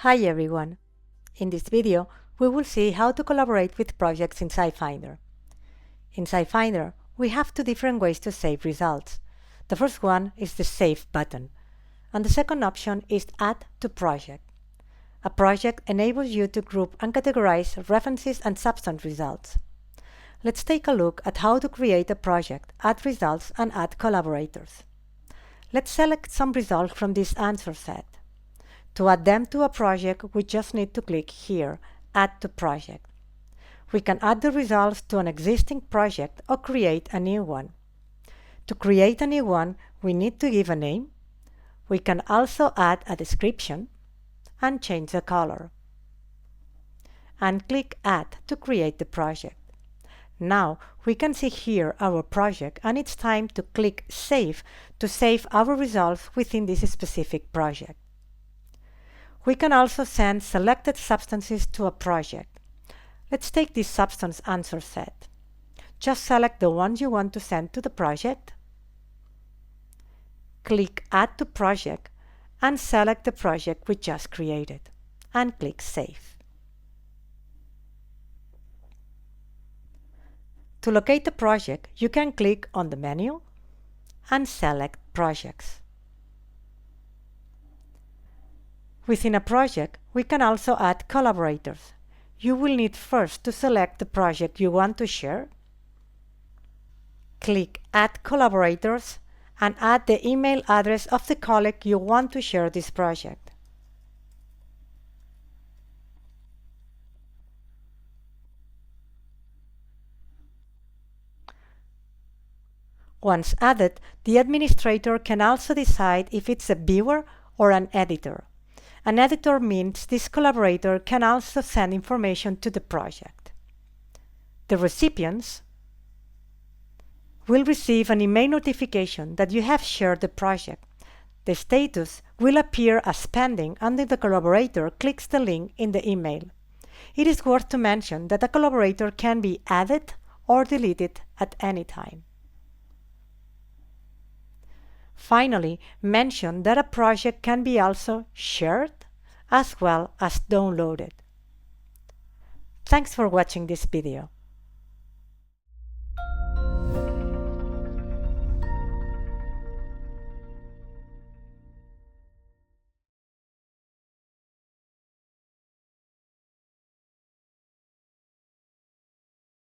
Hi everyone! In this video, we will see how to collaborate with projects in SciFinder. In SciFinder, we have two different ways to save results. The first one is the Save button, and the second option is Add to Project. A project enables you to group and categorize references and substance results. Let's take a look at how to create a project, add results, and add collaborators. Let's select some results from this answer set. To add them to a project, we just need to click here, Add to Project. We can add the results to an existing project or create a new one. To create a new one, we need to give a name. We can also add a description and change the color. And click Add to create the project. Now we can see here our project, and it's time to click Save to save our results within this specific project. We can also send selected substances to a project. Let's take this substance answer set. Just select the ones you want to send to the project. Click Add to Project and select the project we just created, and click Save. To locate the project, you can click on the menu and select Projects. Within a project, we can also add collaborators. You will need first to select the project you want to share. Click Add Collaborators and add the email address of the colleague you want to share this project. Once added, the administrator can also decide if it's a viewer or an editor. An editor means this collaborator can also send information to the project. The recipients will receive an email notification that you have shared the project. The status will appear as pending until the collaborator clicks the link in the email. It is worth to mention that a collaborator can be added or deleted at any time. Finally, mention that a project can be also shared as well as downloaded. Thanks for watching this video.